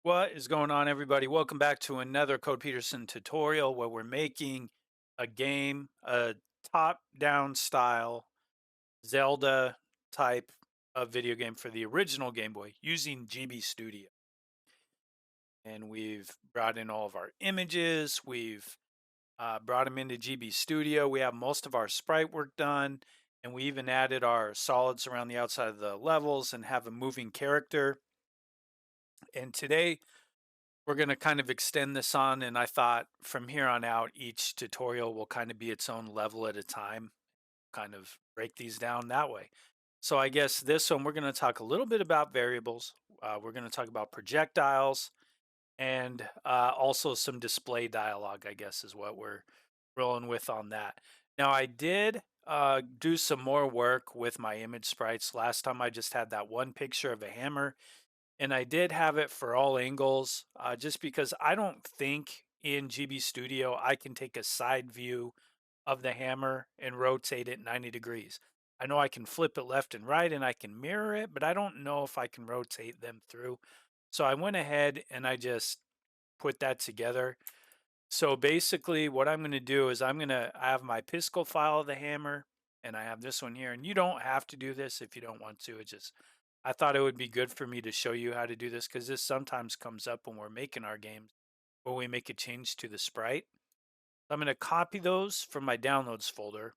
What is going on, everybody? Welcome back to another Code Peterson tutorial where we're making a game, a top-down style Zelda type of video game for the original Game Boy using GB Studio. And we've brought in all of our images. We've brought them into GB Studio. We have most of our sprite work done. And we even added our solids around the outside of the levels and have a moving character. And today we're going to kind of extend this on, and I thought from here on out, each tutorial will kind of be its own level at a time, kind of break these down that way. So I guess this one, we're going to talk a little bit about variables. We're going to talk about projectiles and also some display dialogue, I guess is what we're rolling with on that. Now I did do some more work with my image sprites. Last time I just had that one picture of a hammer, and I did have it for all angles, just because I don't think in GB Studio I can take a side view of the hammer and rotate it 90 degrees. I know I can flip it left and right and I can mirror it, but I don't know if I can rotate them through. So I went ahead and I just put that together. So basically what I'm going to do is I have my Pisco file of the hammer, and I have this one here, and you don't have to do this if you don't want to. It just, I thought it would be good for me to show you how to do this because this sometimes comes up when we're making our games where we make a change to the sprite. I'm going to copy those from my downloads folder.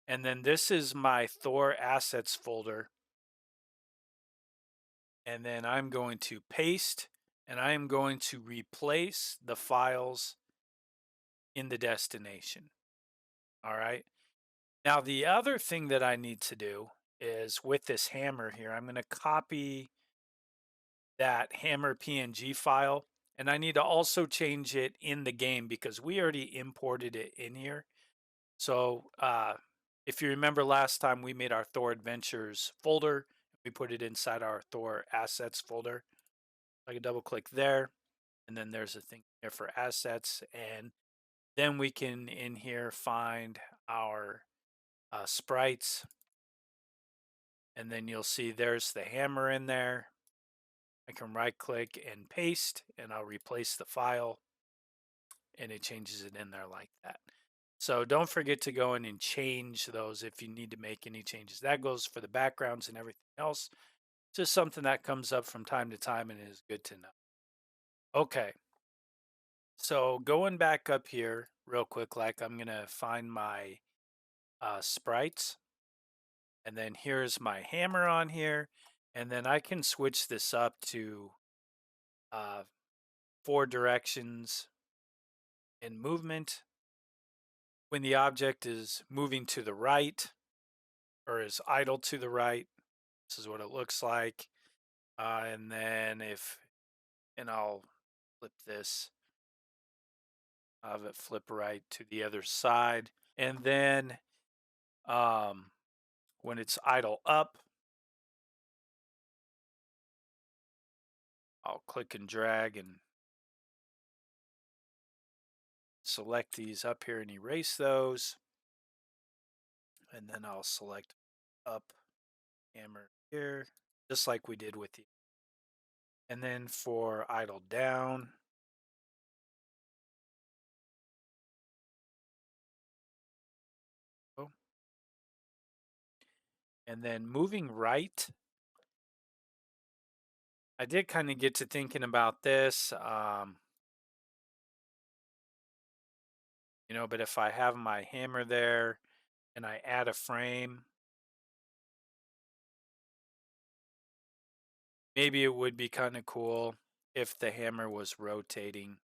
And then this is my Thor assets folder. And then I'm going to paste, and I am going to replace the files in the destination. All right. Now, the other thing that I need to do is with this hammer here, I'm going to copy that hammer PNG file, and I need to also change it in the game because we already imported it in here. So if you remember last time, we made our Thor Adventures folder. We put it inside our Thor Assets folder. I can double click there, and then there's a thing here for assets, and then we can in here find our sprites, and then you'll see there's the hammer in there. I can right click and paste, and I'll replace the file, and it changes it in there like that. So don't forget to go in and change those if you need to make any changes. That goes for the backgrounds and everything else. Just something that comes up from time to time and is good to know. Okay, so going back up here real quick, like I'm gonna find my sprites, and then here's my hammer on here, and then I can switch this up to uh, 4 directions in movement. When the object is moving to the right or is idle to the right, this is what it looks like. And then and I'll flip this, I'll have it flip right to the other side. And then um, when it's idle up, I'll click and drag and select these up here and erase those. And then I'll select up hammer here, just like we did with the. And then for idle down, oh, and then moving right, I did kind of get to thinking about this, but if I have my hammer there and I add a frame, maybe it would be kind of cool if the hammer was rotating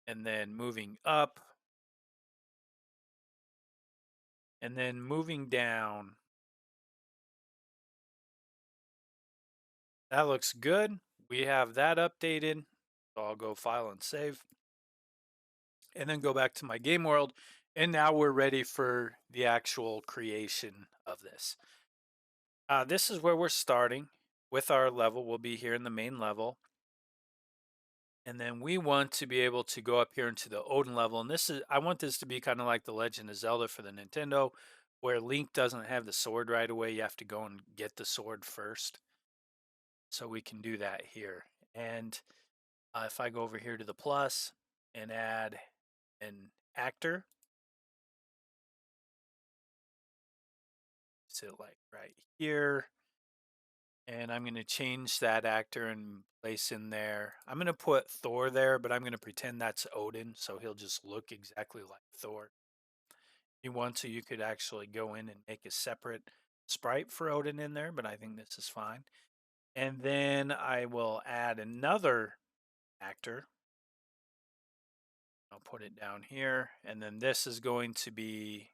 and then moving up and then moving down. That looks good. We have that updated. So I'll go file and save and then go back to my game world. And now we're ready for the actual creation of this. This is where we're starting with our level. We'll be here in the main level. And then we want to be able to go up here into the Odin level. And I want this to be kind of like the Legend of Zelda for the Nintendo, where Link doesn't have the sword right away. You have to go and get the sword first. So we can do that here. And if I go over here to the plus and add an actor, sit like right here. And I'm going to change that actor and place in there. I'm going to put Thor there, but I'm going to pretend that's Odin, so he'll just look exactly like Thor. If you want to, you could actually go in and make a separate sprite for Odin in there, but I think this is fine. And then I will add another actor. I'll put it down here, and then this is going to be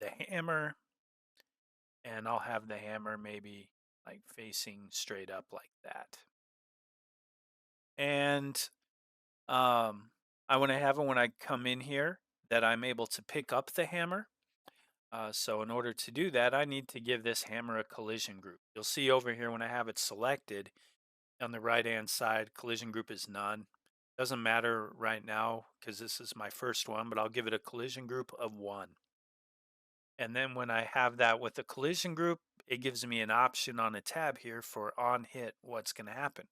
the hammer, and I'll have the hammer maybe like facing straight up like that. And I want to have it when I come in here that I'm able to pick up the hammer. So in order to do that, I need to give this hammer a collision group. You'll see over here when I have it selected on the right hand side, collision group is none. Doesn't matter right now because this is my first one, but I'll give it a collision group of 1. And then when I have that with a collision group, it gives me an option on a tab here for on hit what's going to happen.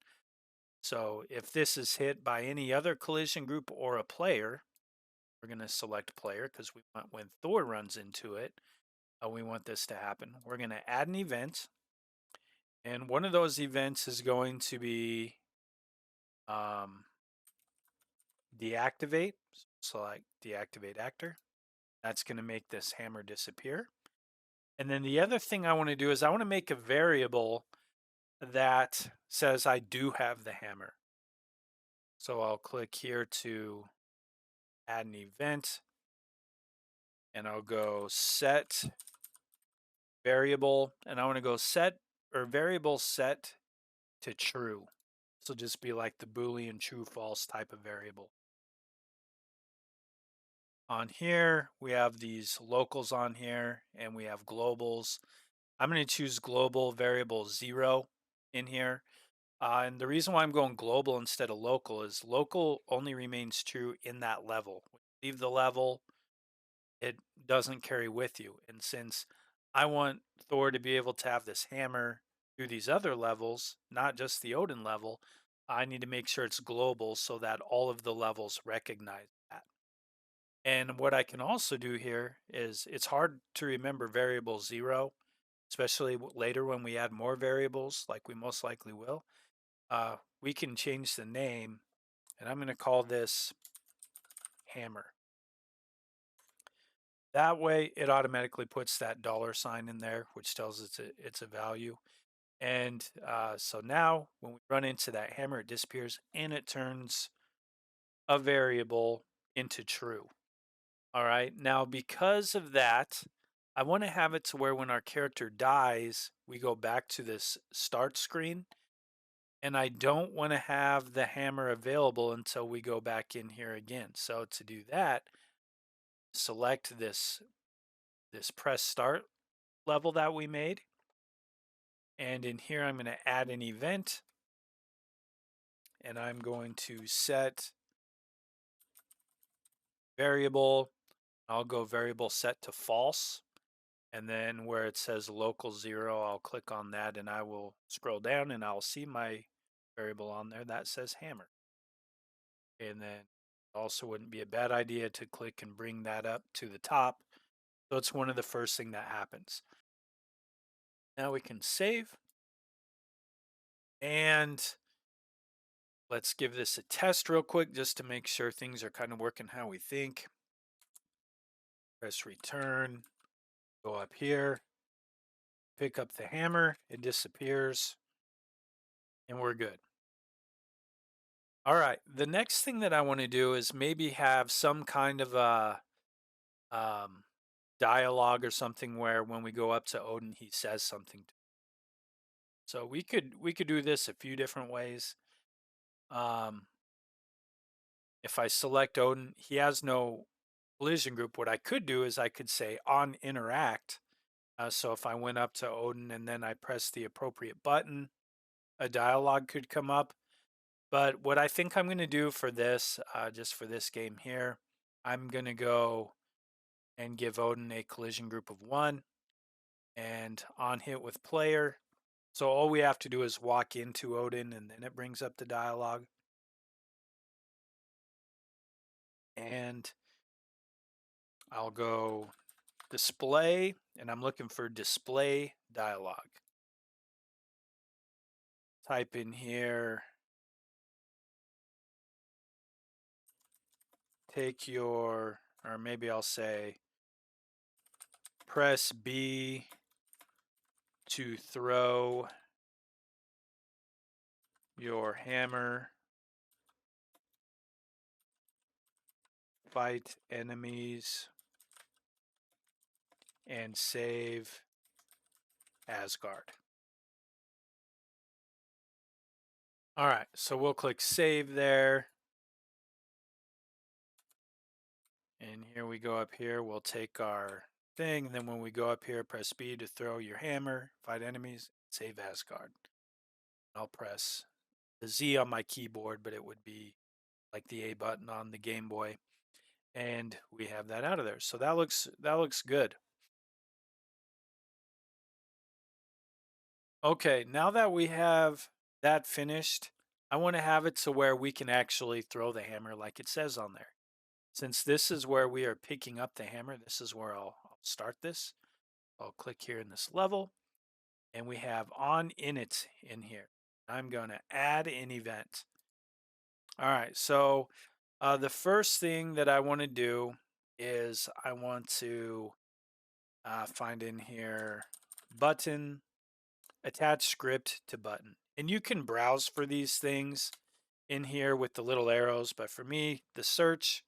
So if this is hit by any other collision group or a player, we're going to select player because we want when Thor runs into it, we want this to happen. We're going to add an event, and one of those events is going to be um, deactivate. Select deactivate actor. That's going to make this hammer disappear. And then the other thing I want to do is I want to make a variable that says I do have the hammer. So I'll click here to add an event, and I'll go set variable, and I want to go set or variable set to true. This will just be like the Boolean true false type of variable. On here, we have these locals on here, and we have globals. I'm going to choose global variable 0 in here. And the reason why I'm going global instead of local is local only remains true in that level. When you leave the level, it doesn't carry with you. And since I want Thor to be able to have this hammer through these other levels, not just the Odin level, I need to make sure it's global so that all of the levels recognize that. And what I can also do here is it's hard to remember variable 0, especially later when we add more variables, like we most likely will. We can change the name, and I'm going to call this hammer. That way, it automatically puts that $sign in there, which tells us it's a value. And so now, when we run into that hammer, it disappears and it turns a variable into true. All right. Now, because of that, I want to have it to where when our character dies, we go back to this start screen. And I don't want to have the hammer available until we go back in here again. So to do that, select this press start level that we made. And in here, I'm going to add an event. And I'm going to set variable. I'll go variable set to false. And then where it says local 0, I'll click on that and I will scroll down and I'll see my variable on there that says hammer. And then also wouldn't be a bad idea to click and bring that up to the top. So it's one of the first thing that happens. Now we can save. And let's give this a test real quick just to make sure things are kind of working how we think. Press return, go up here, pick up the hammer, it disappears, and we're good. All right, the next thing that I want to do is maybe have some kind of a dialogue or something where when we go up to Odin, he says something. So we could do this a few different ways. If I select Odin, he has no collision group. What I could do is I could say on interact. So if I went up to Odin and then I press the appropriate button, a dialogue could come up. But what I think I'm going to do for this, just for this game here, I'm going to go and give Odin a collision group of 1 and on hit with player. So all we have to do is walk into Odin and then it brings up the dialogue. And I'll go display, and I'm looking for display dialogue. Type in here, or maybe I'll say, press B to throw your hammer, fight enemies, and save Asgard. All right, so we'll click save there. And here we go up here, we'll take our thing, and then when we go up here, press B to throw your hammer, fight enemies, save Asgard. I'll press the Z on my keyboard, but it would be like the A button on the Game Boy. And we have that out of there. So that looks good. Okay, now that we have that finished, I want to have it to where we can actually throw the hammer like it says on there. Since this is where we are picking up the hammer, this is where I'll start this. I'll click here in this level, and we have on init in here. I'm going to add an event. All right, so the first thing that I want to do is I want to find in here button, attach script to button. And you can browse for these things in here with the little arrows, but for me, the search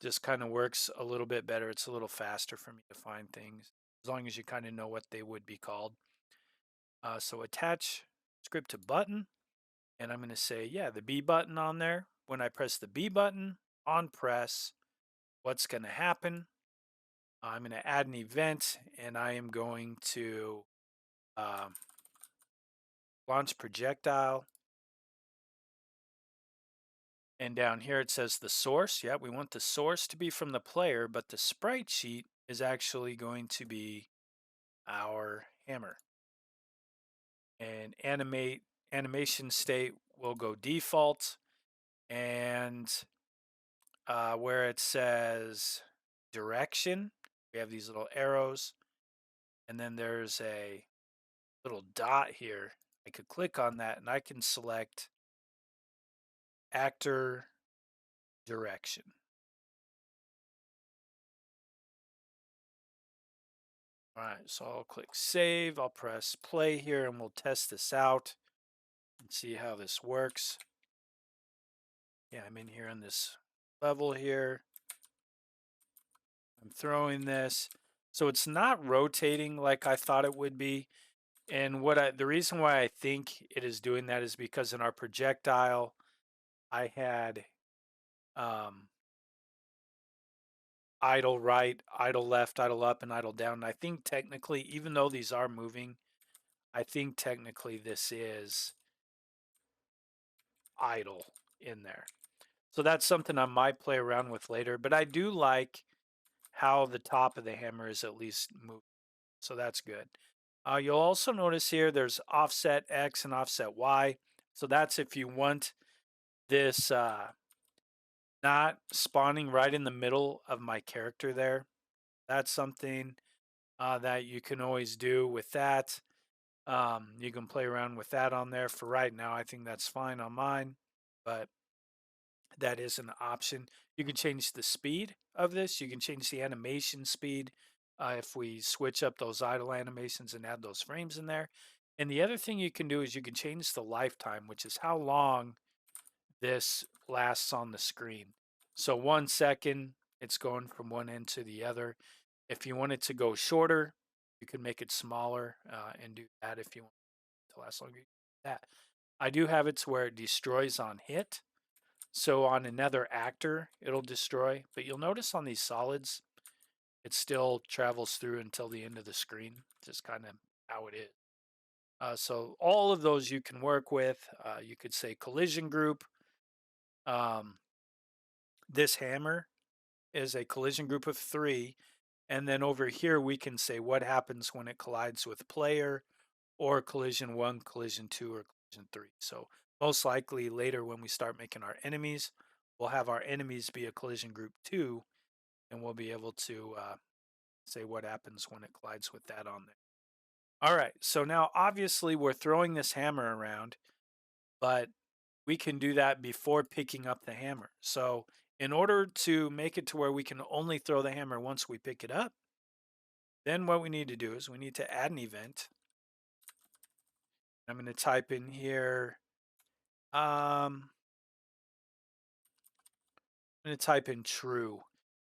just kind of works a little bit better. It's a little faster for me to find things, as long as you kind of know what they would be called. So attach script to button, and I'm going to say, yeah, the B button on there. When I press the B button on press, what's going to happen? I'm going to add an event, and I am going to um, launch projectile. And down here it says the source. Yeah, we want the source to be from the player, but the sprite sheet is actually going to be our hammer. And animation state will go default. And where it says direction, we have these little arrows. And then there's a little dot here. I could click on that and I can select actor direction. All right, so I'll click save. I'll press play here and we'll test this out and see how this works. Yeah, I'm in here on this level here. I'm throwing this. So it's not rotating like I thought it would be. And the reason why I think it is doing that is because in our projectile, I had idle right, idle left, idle up, and idle down. And I think technically, even though these are moving, I think technically this is idle in there. So that's something I might play around with later. But I do like how the top of the hammer is at least moving. So that's good. You'll also notice here there's offset X and offset Y. So that's if you want this not spawning right in the middle of my character there. That's something that you can always do with that. You can play around with that on there. For right now, I think that's fine on mine, but that is an option. You can change the speed of this. You can change the animation speed if we switch up those idle animations and add those frames in there. And the other thing you can do is you can change the lifetime, which is how long this lasts on the screen. So 1 second, it's going from one end to the other. If you want it to go shorter, you can make it smaller and do that if you want it to last longer. That I do have it to where it destroys on hit. So on another actor, it'll destroy. But you'll notice on these solids, it still travels through until the end of the screen. Just kind of how it is. So all of those you can work with. You could say collision group. Um, this hammer is a collision group of 3. And then over here, we can say what happens when it collides with player or collision 1, collision 2, or collision 3. So most likely later when we start making our enemies, we'll have our enemies be a collision group 2, and we'll be able to say what happens when it collides with that on there. All right, so now obviously we're throwing this hammer around, but we can do that before picking up the hammer. So in order to make it to where we can only throw the hammer once we pick it up, then what we need to do is we need to add an event. I'm going to type in here, I'm going to type in true.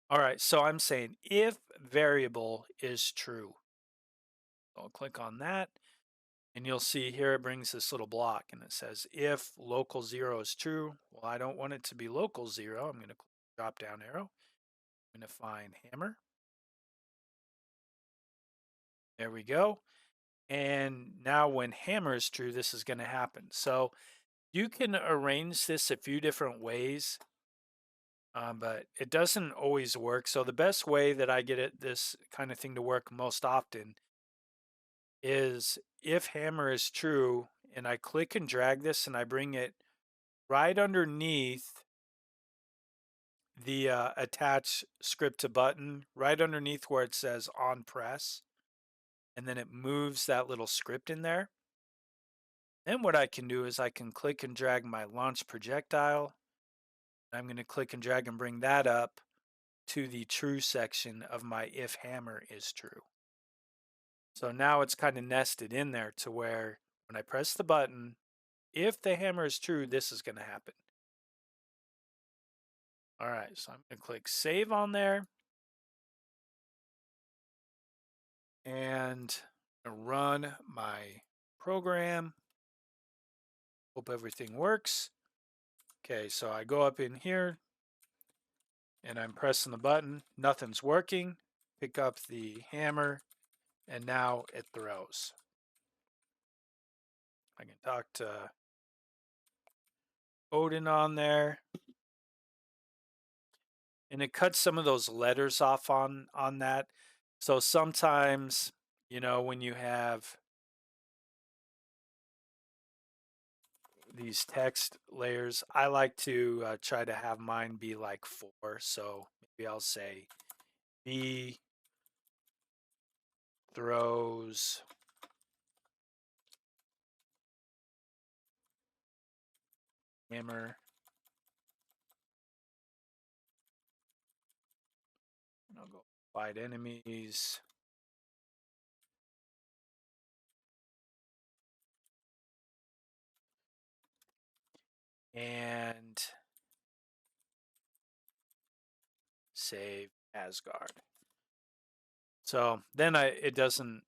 All right, so I'm saying if variable is true. I'll click on that, and you'll see here it brings this little block, and it says if local 0 is true. Well, I don't want it to be local 0. I'm going to click the drop down arrow. I'm going to find hammer. There we go. And now when hammer is true, this is going to happen. So you can arrange this a few different ways, but it doesn't always work. So the best way that I get this kind of thing to work most often is if hammer is true, and I click and drag this and I bring it right underneath the attach script to button, right underneath where it says on press, and then it moves that little script in there. Then what I can do is I can click and drag my launch projectile. I'm going to click and drag and bring that up to the true section of my if hammer is true. So now it's kind of nested in there to where when I press the button, if the hammer is true, this is going to happen. All right, so I'm going to click save on there. And run my program. Hope everything works. Okay, so I go up in here and I'm pressing the button. Nothing's working. Pick up the hammer and now it throws. I can talk to Odin on there. And it cuts some of those letters off on that. So sometimes, you know, when you have these text layers, I like to try to have mine be like 4. So maybe I'll say B throws hammer. And I'll go fight enemies. And save Asgard. So then it doesn't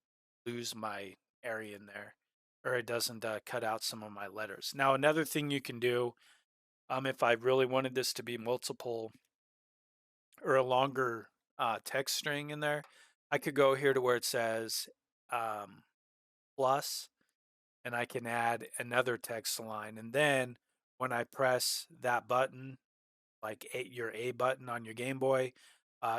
lose my area in there, or it doesn't cut out some of my letters. Now another thing you can do, if I really wanted this to be multiple or a longer text string in there, I could go here to where it says plus, and I can add another text line. And then when I press that button, like your A button on your Game Boy,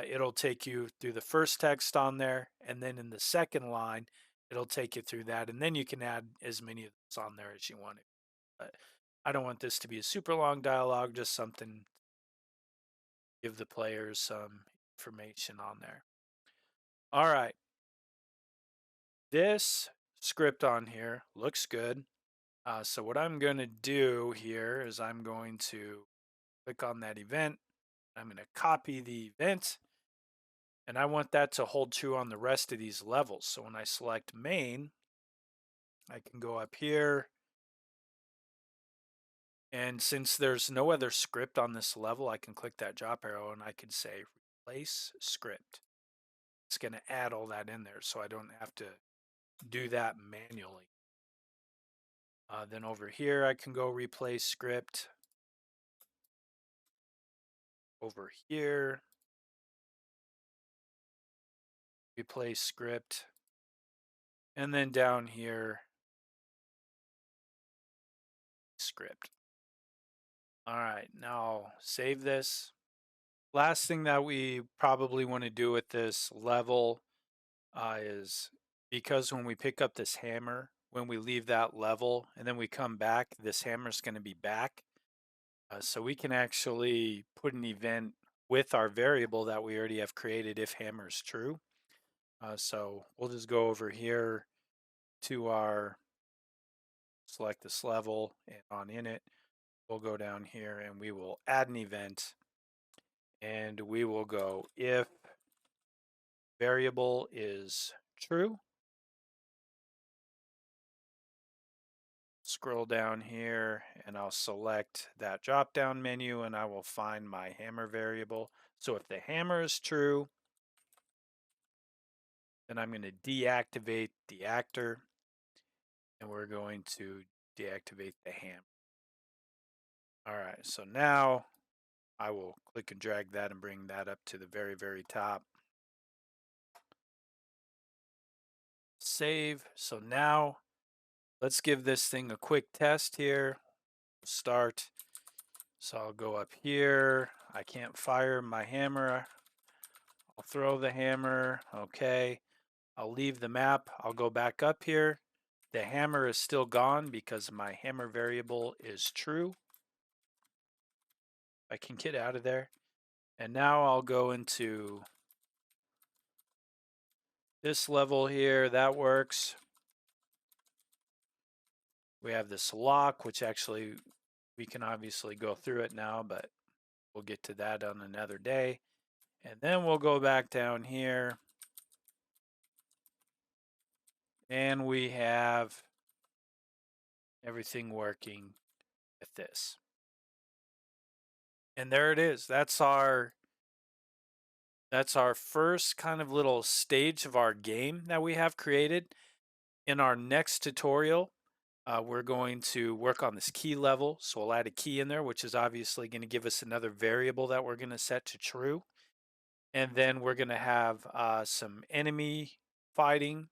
it'll take you through the first text on there, and then in the second line, it'll take you through that, and then you can add as many of those on there as you want. But I don't want this to be a super long dialogue, just something to give the players some information on there. All right. This script on here looks good. So what I'm going to do here is I'm going to click on that event. I'm going to copy the event, and I want that to hold true on the rest of these levels. So when I select main, I can go up here, and since there's no other script on this level, I can click that drop arrow and I can say replace script. It's going to add all that in there so I don't have to do that manually. Then over here, I can go replace script. Over here, replace script. And then down here, script. All right, now save this. Last thing that we probably want to do with this level is because when we pick up this hammer, when we leave that level and then we come back, this hammer is going to be back. So we can actually put an event with our variable that we already have created if hammer is true. So we'll just go over here to our, select this level, and on init, we'll go down here and we will add an event, and we will go if variable is true. Scroll down here and I'll select that drop down menu and I will find my hammer variable. So if the hammer is true, then I'm going to deactivate the actor and we're going to deactivate the hammer. All right, so now I will click and drag that and bring that up to the very, very top. Save. So now let's give this thing a quick test here. Start. So I'll go up here. I can't fire my hammer. I'll throw the hammer. Okay. I'll leave the map. I'll go back up here. The hammer is still gone because my hammer variable is true. I can get out of there. And now I'll go into this level here. That works. We have this lock, which actually we can obviously go through it now, but we'll get to that on another day. And then we'll go back down here. And we have everything working with this. And there it is. That's our first kind of little stage of our game that we have created. In our next tutorial, we're going to work on this key level. So we'll add a key in there, which is obviously going to give us another variable that we're going to set to true. And then we're going to have some enemy fighting.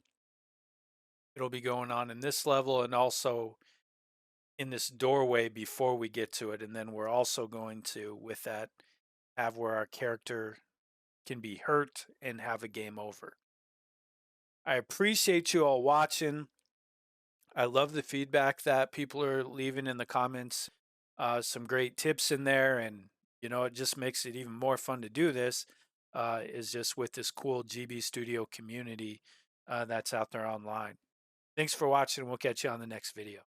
It'll be going on in this level and also in this doorway before we get to it. And then we're also going to, with that, have where our character can be hurt and have a game over. I appreciate you all watching. I love the feedback that people are leaving in the comments. Some great tips in there, and it just makes it even more fun to do this. Is just with this cool GB Studio community that's out there online. Thanks for watching. We'll catch you on the next video.